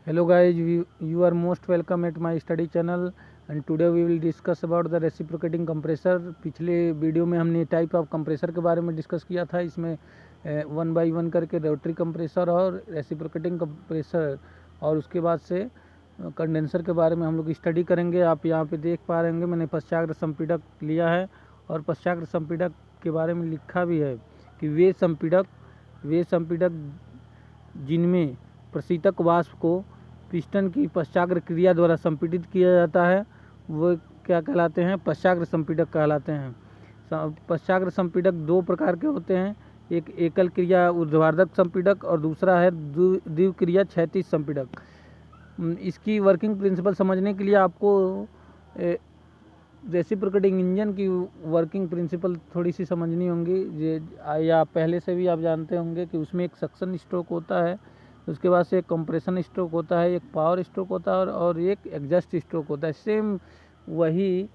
Hello guys, you are most welcome at my study channel and today we will discuss about the reciprocating compressor। पिछले video में हमने type of compressor के बारे में discuss किया था। इसमें 1 बाई 1 करके रोटरी कंप्रेसर और रेसिप्रोकेटिंग कंप्रेसर और उसके बाद से कंडेंसर के बारे में हम लोग स्टडी करेंगे। आप यहाँ पे देख पा रहे होंगे मैंने पश्चाग्र संपीड़क लिया है और पश्चाग्र संपीड़क के बारे में लिखा भी है कि वे संपीड़क जिनमें प्रशीतक वाष्प को पिस्टन की पश्चाग्र क्रिया द्वारा संपीड़ित किया जाता है वो क्या कहलाते हैं? पश्चाग्र संपीड़क कहलाते हैं। पश्चाग्र संपीड़क दो प्रकार के होते हैं, एक एकल क्रिया ऊर्ध्वाधर संपीड़क और दूसरा है द्विव क्रिया क्षैतिज संपीड़क। इसकी वर्किंग प्रिंसिपल समझने के लिए आपको रेसिप्रोकेटिंग इंजन की वर्किंग प्रिंसिपल थोड़ी सी समझनी होंगी। या पहले से भी आप जानते होंगे कि उसमें एक सक्शन स्ट्रोक होता है, उसके बाद से एक कंप्रेशन स्ट्रोक होता है, एक पावर स्ट्रोक होता है और एक एग्जॉस्ट स्ट्रोक होता है। सेम वही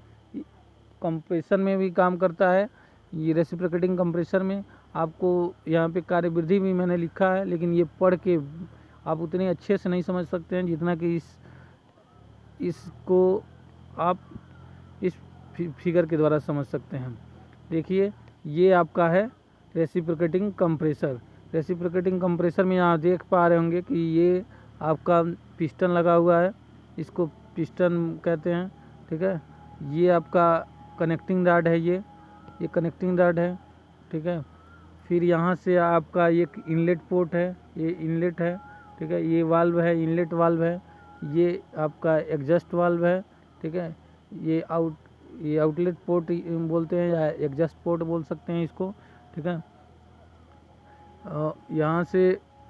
कंप्रेशन में भी काम करता है। ये रेसिप्रोकेटिंग कंप्रेसर में आपको यहाँ पे कार्यविधि भी मैंने लिखा है, लेकिन ये पढ़ के आप उतने अच्छे से नहीं समझ सकते हैं जितना कि इसको आप इस फिगर के द्वारा समझ सकते हैं। देखिए ये आपका है रेसिप्रोकेटिंग कंप्रेसर। रेसिप्रोकेटिंग कंप्रेसर में आप देख पा रहे होंगे कि ये आपका पिस्टन लगा हुआ है, इसको पिस्टन कहते हैं, ठीक है। ये आपका कनेक्टिंग रॉड है, ये कनेक्टिंग रॉड है, ठीक है। फिर यहाँ से आपका एक इनलेट पोर्ट है, ये इनलेट है, ठीक है। ये वाल्व है, इनलेट वाल्व है। ये आपका एग्जॉस्ट वाल्व है, ठीक है। ये आउटलेट पोर्ट बोलते हैं या एग्जॉस्ट पोर्ट बोल सकते हैं इसको, ठीक है। यहाँ से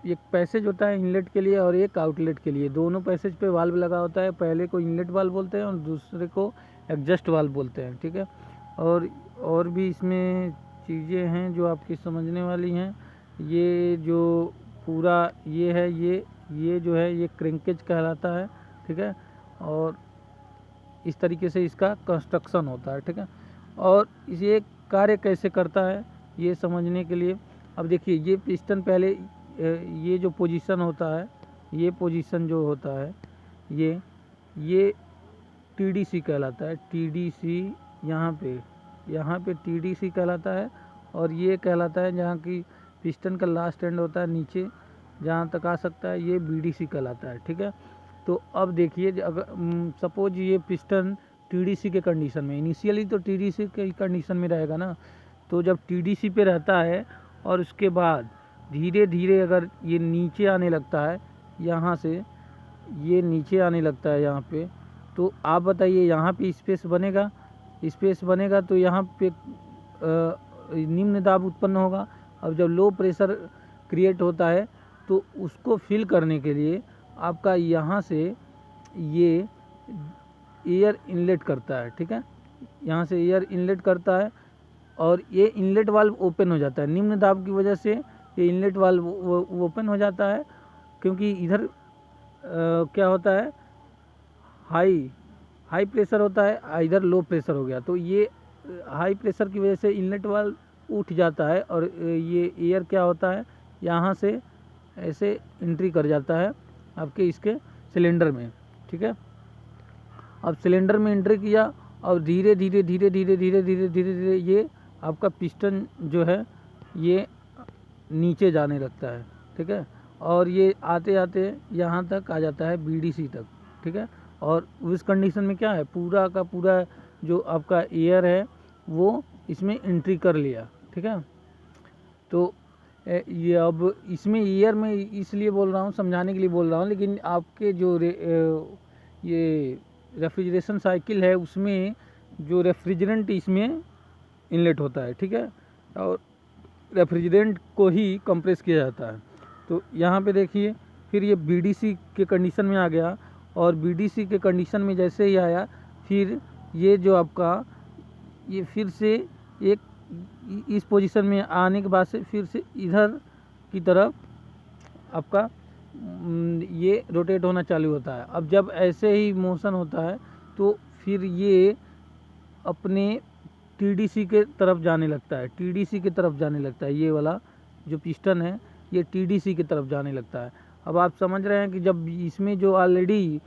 एक पैसेज होता है इनलेट के लिए और एक आउटलेट के लिए। दोनों पैसेज पे वाल्व लगा होता है, पहले को इनलेट वाल्व बोलते हैं और दूसरे को एग्जॉस्ट वाल्व बोलते हैं, ठीक है। और भी इसमें चीज़ें हैं जो आपकी समझने वाली हैं। ये जो पूरा ये है, ये जो है ये क्रैंकेज कहलाता है, ठीक है। और इस तरीके से इसका कंस्ट्रक्शन होता है, ठीक है। और ये कार्य कैसे करता है ये समझने के लिए अब देखिए, ये पिस्टन पहले ये जो पोजीशन होता है, ये पोजीशन जो होता है ये टीडीसी कहलाता है। टीडीसी यहाँ पे टीडीसी कहलाता है और ये कहलाता है जहाँ की पिस्टन का लास्ट एंड होता है नीचे जहाँ तक आ सकता है, ये बीडीसी कहलाता है, ठीक है। तो अब देखिए अगर सपोज ये पिस्टन टीडीसी के कंडीशन में, इनिशियली तो टीडीसी के कंडीशन में रहेगा ना, तो जब टीडीसी पे रहता है और उसके बाद धीरे धीरे अगर ये नीचे आने लगता है, यहाँ से ये नीचे आने लगता है यहाँ पे, तो आप बताइए यहाँ पे स्पेस बनेगा तो यहाँ पे निम्न दाब उत्पन्न होगा। अब जब लो प्रेशर क्रिएट होता है तो उसको फिल करने के लिए आपका यहाँ से ये एयर इनलेट करता है, ठीक है। यहाँ से एयर इनलेट करता है और ये इनलेट वाल्व ओपन हो जाता है। निम्न दाब की वजह से ये इनलेट वाल्व ओपन हो जाता है, क्योंकि इधर क्या होता है, हाई प्रेशर होता है, इधर लो प्रेशर हो गया, तो ये हाई प्रेशर की वजह से इनलेट वाल्व उठ जाता है और ये एयर क्या होता है, यहाँ से ऐसे एंट्री कर जाता है आपके इसके सिलेंडर में, ठीक है। अब सिलेंडर में एंट्री किया और धीरे धीरे ये आपका पिस्टन जो है ये नीचे जाने लगता है, ठीक है। और ये आते आते यहाँ तक आ जाता है बीडीसी तक, ठीक है। और उस कंडीशन में क्या है, पूरा का पूरा जो आपका एयर है वो इसमें एंट्री कर लिया, ठीक है। तो ये अब इसमें एयर में इसलिए बोल रहा हूँ, समझाने के लिए बोल रहा हूँ, लेकिन आपके जो ये रेफ्रिजरेशन साइकिल है उसमें जो रेफ्रिजरेंट इसमें इनलेट होता है, ठीक है, और रेफ्रिजरेंट को ही कंप्रेस किया जाता है। तो यहाँ पे देखिए फिर ये बीडीसी के कंडीशन में आ गया और बीडीसी के कंडीशन में जैसे ही आया, फिर ये जो आपका ये फिर से एक इस पोजीशन में आने के बाद से फिर से इधर की तरफ आपका ये रोटेट होना चालू होता है। अब जब ऐसे ही मोशन होता है तो फिर ये अपने टीडीसी के तरफ जाने लगता है, ये वाला जो पिस्टन है ये टीडीसी की तरफ जाने लगता है। अब आप समझ रहे हैं कि जब इसमें जो ऑलरेडी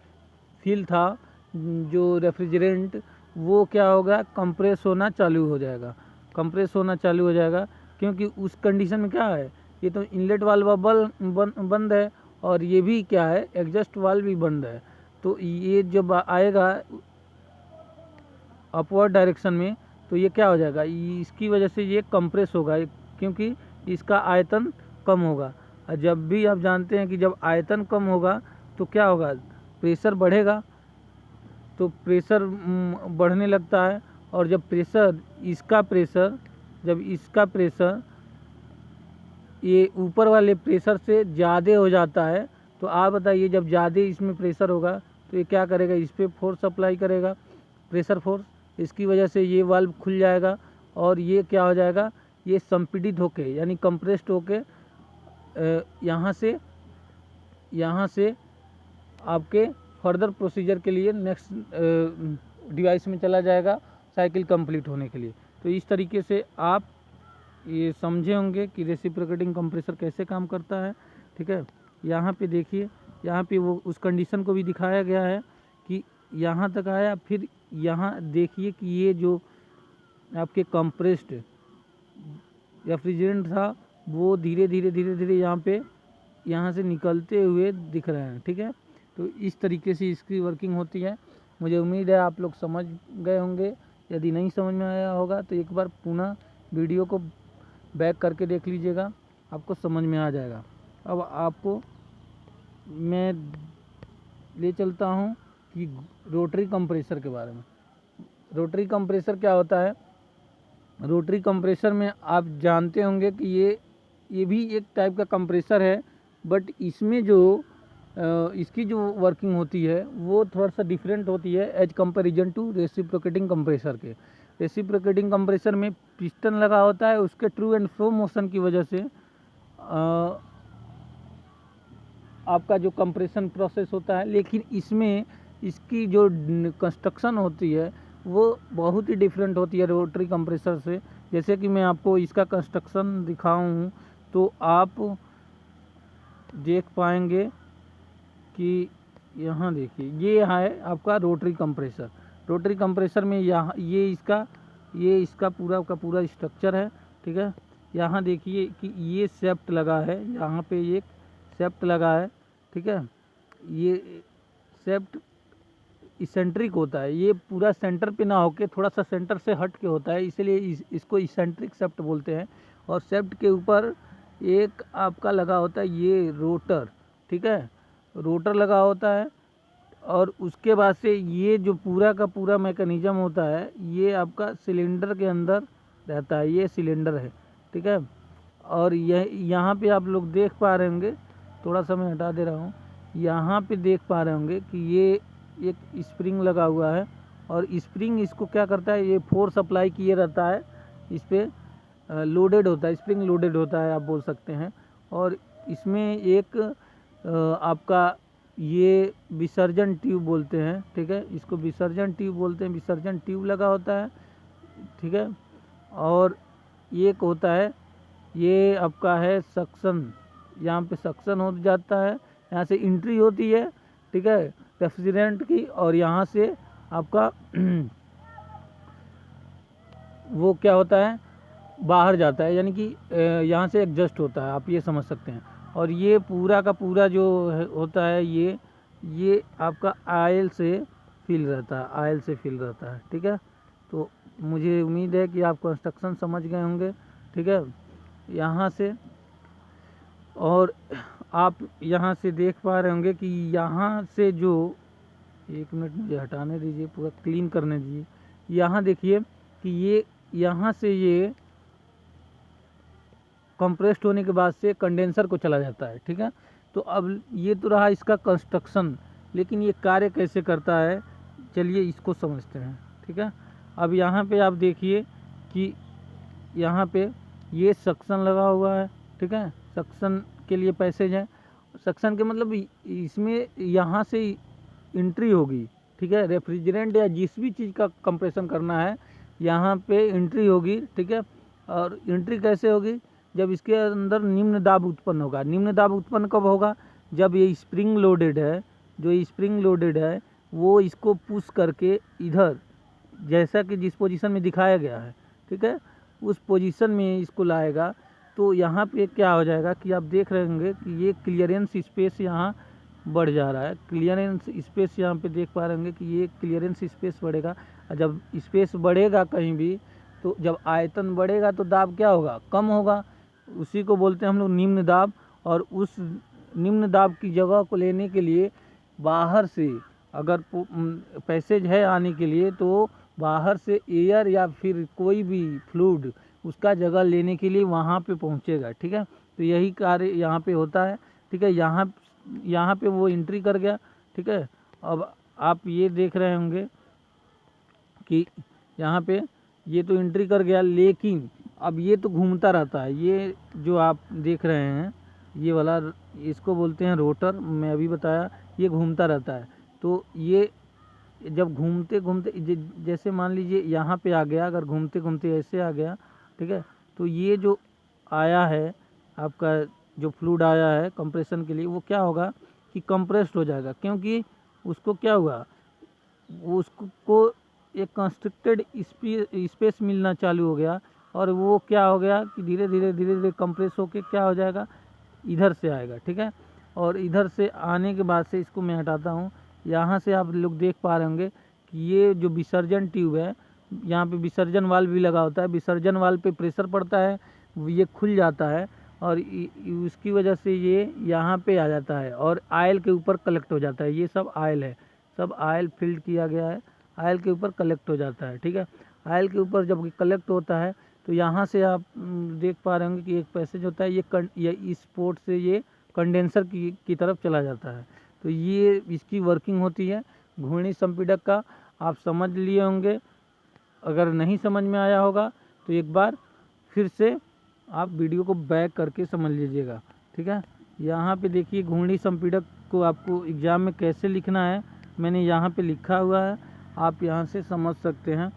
फिल था जो रेफ्रिजरेंट, वो क्या होगा, कंप्रेस होना चालू हो जाएगा, कंप्रेस होना चालू हो जाएगा। क्योंकि उस कंडीशन में क्या है, ये तो इनलेट वाल्व बंद है और ये भी क्या है, एग्जॉस्ट वाल्व भी बंद है। तो ये जब आएगा अपवर्ड डायरेक्शन में तो ये क्या हो जाएगा, इसकी वजह से ये कंप्रेस होगा क्योंकि इसका आयतन कम होगा। और जब भी आप जानते हैं कि जब आयतन कम होगा तो क्या होगा, प्रेशर बढ़ेगा। तो प्रेशर बढ़ने लगता है, और जब इसका प्रेशर ये ऊपर वाले प्रेशर से ज़्यादा हो जाता है, तो आप बताइए जब ज़्यादा इसमें प्रेशर होगा तो ये क्या करेगा, इस पर फोर्स अप्लाई करेगा, प्रेशर फोर्स। इसकी वजह से ये वाल्व खुल जाएगा और ये क्या हो जाएगा, ये संपीड़ित होके यानी कंप्रेस्ड होके यहाँ से आपके फर्दर प्रोसीजर के लिए नेक्स्ट डिवाइस में चला जाएगा साइकिल कंप्लीट होने के लिए। तो इस तरीके से आप ये समझे होंगे कि रेसिप्रोकेटिंग कंप्रेसर कैसे काम करता है। ठीक है, यहाँ पे देखिए, यहाँ पे वो उस कंडीशन को भी दिखाया गया है कि यहाँ तक आया, फिर यहाँ देखिए कि ये जो आपके कंप्रेस्ड रेफ्रिजरेंट था वो धीरे धीरे यहाँ से निकलते हुए दिख रहे हैं। ठीक है, तो इस तरीके से इसकी वर्किंग होती है। मुझे उम्मीद है आप लोग समझ गए होंगे। यदि नहीं समझ में आया होगा तो एक बार पुनः वीडियो को बैक करके देख लीजिएगा, आपको समझ में आ जाएगा। अब आपको मैं ले चलता हूँ कि रोटरी कंप्रेसर के बारे में। रोटरी कंप्रेसर क्या होता है, रोटरी कंप्रेसर में आप जानते होंगे कि ये भी एक टाइप का कंप्रेसर है, बट इसमें जो इसकी जो वर्किंग होती है वो थोड़ा सा डिफरेंट होती है as comparison to reciprocating compressor के। रेसिप्रोकेटिंग कंप्रेसर में पिस्टन लगा होता है, उसके ट्रू एंड फ्रो मोशन की वजह से आपका जो कंप्रेशन प्रोसेस होता है। लेकिन इसमें इसकी जो कंस्ट्रक्शन होती है वो बहुत ही डिफरेंट होती है रोटरी कंप्रेसर से। जैसे कि मैं आपको इसका कंस्ट्रक्शन दिखाऊं तो आप देख पाएंगे कि यहाँ देखिए, ये है आपका रोटरी कंप्रेसर। रोटरी कंप्रेसर में यहाँ ये इसका पूरा का पूरा स्ट्रक्चर है। ठीक है, यहाँ देखिए कि ये शेफ्ट लगा है, यहाँ पे एक शेफ्ट लगा है। ठीक है, ये शेफ्ट इसेंट्रिक होता है, ये पूरा सेंटर पे ना होके थोड़ा सा सेंटर से हट के होता है, इसलिए इसको इसेंट्रिक शेफ्ट बोलते हैं। और शेफ्ट के ऊपर एक आपका लगा होता है ये रोटर। ठीक है, रोटर लगा होता है, और उसके बाद से ये जो पूरा का पूरा मैकेनिज्म होता है ये आपका सिलेंडर के अंदर रहता है, ये सिलेंडर है। ठीक है, और यहाँ पे आप लोग देख पा रहे होंगे, थोड़ा सा मैं हटा दे रहा हूँ, यहाँ पे देख पा रहे होंगे कि ये एक स्प्रिंग लगा हुआ है, और स्प्रिंग इसको क्या करता है, ये फोर्स अप्लाई किए रहता है, इस पर लोडेड होता है, स्प्रिंग लोडेड होता है आप बोल सकते हैं। और इसमें एक आपका ये विसर्जन ट्यूब बोलते हैं। ठीक है, इसको विसर्जन ट्यूब बोलते हैं, विसर्जन ट्यूब लगा होता है। ठीक है, और एक होता है ये आपका है सक्शन, यहाँ पे सक्शन हो जाता है, यहाँ से एंट्री होती है। ठीक है, रेफ्रिजरेंट की, और यहाँ से आपका वो क्या होता है, बाहर जाता है, यानी कि यहाँ से एडजस्ट होता है, आप ये समझ सकते हैं। और ये पूरा का पूरा जो होता है ये आपका आयल से फिल रहता है। ठीक है, तो मुझे उम्मीद है कि आप कंस्ट्रक्शन समझ गए होंगे। ठीक है, यहाँ से, और आप यहाँ से देख पा रहे होंगे कि यहाँ से जो, एक मिनट मुझे हटाने दीजिए, पूरा क्लीन करने दीजिए। यहाँ देखिए कि ये यहाँ से ये कंप्रेस्ड होने के बाद से कंडेंसर को चला जाता है। ठीक है, तो अब ये तो रहा इसका कंस्ट्रक्शन, लेकिन ये कार्य कैसे करता है, चलिए इसको समझते हैं। ठीक है, अब यहाँ पे आप देखिए कि यहाँ पे ये सक्शन लगा हुआ है। ठीक है, सक्शन के लिए पैसेज है, सक्शन के मतलब इसमें यहाँ से एंट्री होगी। ठीक है, रेफ्रिजरेंट या जिस भी चीज़ का कंप्रेशन करना है यहाँ पे एंट्री होगी। ठीक है, और एंट्री कैसे होगी, जब इसके अंदर निम्न दाब उत्पन्न होगा। निम्न दाब उत्पन्न कब होगा, जब ये स्प्रिंग लोडेड है, जो ये स्प्रिंग लोडेड है वो इसको पुश करके इधर, जैसा कि जिस पोजीशन में दिखाया गया है, ठीक है, उस पोजीशन में इसको लाएगा। तो यहाँ पे क्या हो जाएगा कि आप देख रहे होंगे कि ये क्लियरेंस स्पेस यहाँ बढ़ जा रहा है। क्लियरेंस स्पेस यहाँ पे देख पा रहे होंगे कि ये क्लियरेंस स्पेस बढ़ेगा। और जब स्पेस बढ़ेगा कहीं भी, तो जब आयतन बढ़ेगा तो दाब क्या होगा, कम होगा। उसी को बोलते हैं हम लोग निम्न दाब। और उस निम्न दाब की जगह को लेने के लिए बाहर से अगर पैसेज है आने के लिए, तो बाहर से एयर या फिर कोई भी फ्लूइड उसका जगह लेने के लिए वहाँ पे पहुँचेगा, ठीक है। तो यही कार्य यहाँ पे होता है, ठीक है। यहाँ पे वो एंट्री कर गया, ठीक है। अब आप ये देख रहे होंगे कि यहाँ पे ये तो एंट्री कर गया, लेकिन अब ये तो घूमता रहता है। ये जो आप देख रहे हैं ये वाला, इसको बोलते हैं रोटर, मैं अभी बताया, ये घूमता रहता है। तो ये जब घूमते घूमते जैसे मान लीजिए यहाँ पे आ गया, अगर घूमते घूमते ऐसे आ गया, ठीक है, तो ये जो आया है आपका, जो फ्लूइड आया है कंप्रेशन के लिए, वो क्या होगा कि कंप्रेस्ड हो जाएगा, क्योंकि उसको क्या हुआ, उसको एक कंस्ट्रिक्टेड स्पेस मिलना चालू हो गया। और वो क्या हो गया कि धीरे धीरे कंप्रेस होके क्या हो जाएगा, इधर से आएगा, ठीक है। और इधर से आने के बाद से इसको मैं हटाता हूँ। यहाँ से आप लोग देख पा रहे होंगे कि ये जो विसर्जन ट्यूब है, यहाँ पे विसर्जन वाल्व भी लगा होता है। विसर्जन वाल्व पे प्रेशर पड़ता है, ये खुल जाता है और उसकी वजह से ये यहाँ पे आ जाता है और आयल के ऊपर कलेक्ट हो जाता है। ये सब आयल है, सब आयल फिल्ड किया गया है, आयल के ऊपर कलेक्ट हो जाता है, ठीक है। आयल के ऊपर जब कलेक्ट होता है तो यहाँ से आप देख पा रहे होंगे कि एक पैसेज होता है, ये इस पोर्ट से ये कंडेंसर की तरफ चला जाता है। तो ये इसकी वर्किंग होती है घूर्णी संपीड़क का। आप समझ लिए होंगे। अगर नहीं समझ में आया होगा तो एक बार फिर से आप वीडियो को बैक करके समझ लीजिएगा, ठीक है। यहाँ पे देखिए घूर्णी संपीड़क को आपको एग्ज़ाम में कैसे लिखना है, मैंने यहाँ पे लिखा हुआ है, आप यहाँ से समझ सकते हैं।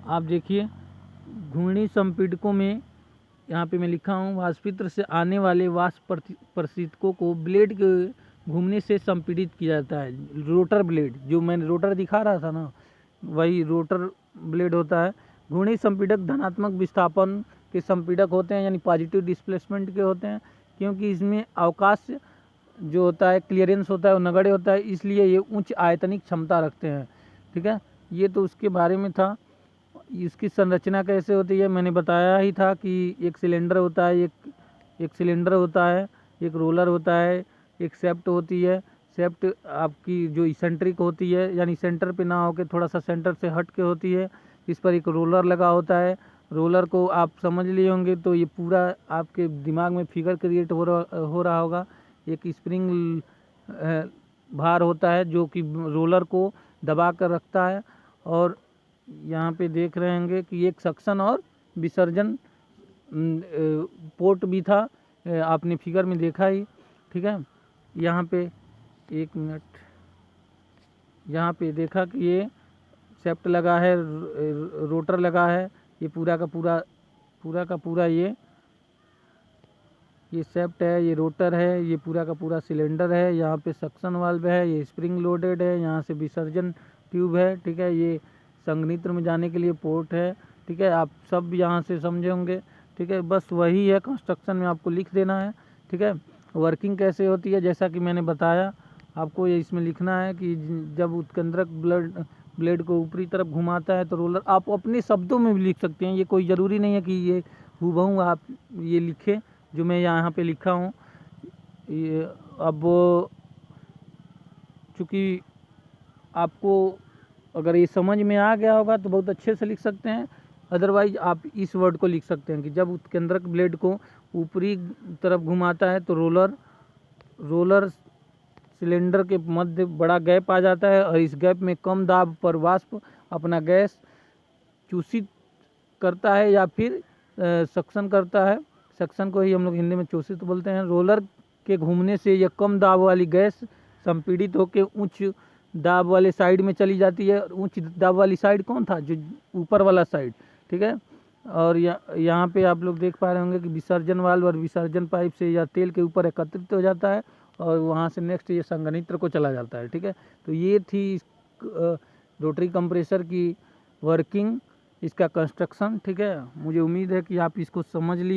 आप देखिए घूर्णी संपीड़कों में यहाँ पे मैं लिखा हूँ, वाष्पित्र से आने वाले वाष्प प्रशीतकों को ब्लेड के घूमने से संपीड़ित किया जाता है। रोटर ब्लेड, जो मैंने रोटर दिखा रहा था ना, वही रोटर ब्लेड होता है। घूर्णी संपीड़क धनात्मक विस्थापन के संपीड़क होते हैं, यानी पॉजिटिव डिस्प्लेसमेंट के होते हैं, क्योंकि इसमें अवकाश जो होता है, क्लियरेंस होता है, वो नगण्य होता है, इसलिए ये उच्च आयतनिक क्षमता रखते हैं, ठीक है। ये तो उसके बारे में था। इसकी संरचना कैसे होती है मैंने बताया ही था कि एक सिलेंडर होता है, एक सिलेंडर होता है, एक रोलर होता है, एक शेफ्ट होती है। शेफ्ट आपकी जो इसेंट्रिक होती है, यानी सेंटर पे ना होकर थोड़ा सा सेंटर से हट के होती है। इस पर एक रोलर लगा होता है। रोलर को आप समझ लिए होंगे तो ये पूरा आपके दिमाग में फिगर क्रिएट हो रहा होगा। एक स्प्रिंग भार होता है जो कि रोलर को दबा कर रखता है। और यहाँ पे देख रहे होंगे कि एक सक्शन और विसर्जन पोर्ट भी था, आपने फिगर में देखा ही, ठीक है। यहाँ पे एक मिनट, यहाँ पे देखा कि ये शेफ्ट लगा है, रोटर लगा है, ये पूरा का पूरा ये शेफ्ट है, ये रोटर है, ये पूरा का पूरा सिलेंडर है। यहाँ पे सक्शन वाल्व है, ये स्प्रिंग लोडेड है, यहाँ से विसर्जन ट्यूब है, ठीक है। ये संघनित्र में जाने के लिए पोर्ट है, ठीक है। आप सब यहाँ से समझे होंगे, ठीक है। बस वही है, कंस्ट्रक्शन में आपको लिख देना है, ठीक है। वर्किंग कैसे होती है जैसा कि मैंने बताया आपको, ये इसमें लिखना है कि जब उत्केंद्रक ब्लेड को ऊपरी तरफ घुमाता है तो रोलर, आप अपने शब्दों में भी लिख सकते हैं, ये कोई ज़रूरी नहीं है कि ये हूबहू आप ये लिखें जो मैं यहाँ पे लिखा हूँ। ये अब चूँकि आपको अगर ये समझ में आ गया होगा तो बहुत अच्छे से लिख सकते हैं, अदरवाइज आप इस वर्ड को लिख सकते हैं कि जब उत्केंद्रक ब्लेड को ऊपरी तरफ घुमाता है तो रोलर सिलेंडर के मध्य बड़ा गैप आ जाता है और इस गैप में कम दाब पर वाष्प अपना गैस चूषित करता है या फिर सक्शन करता है। सक्शन को ही हम लोग हिंदी में चूषित बोलते हैं। रोलर के घूमने से यह कम दाब वाली गैस संपीड़ित होकर उच्च दाब वाले साइड में चली जाती है। उच्च दाब वाली साइड कौन था, जो ऊपर वाला साइड, ठीक है। और यहाँ पे आप लोग देख पा रहे होंगे कि विसर्जन वाल्व और विसर्जन पाइप से या तेल के ऊपर एकत्रित हो जाता है और वहाँ से नेक्स्ट ये संघनित्र को चला जाता है। ठीक है, तो ये थी रोटरी कंप्रेसर की वर्किंग, इसका कंस्ट्रक्शन। ठीक है, मुझे उम्मीद है कि आप इसको समझ लिए।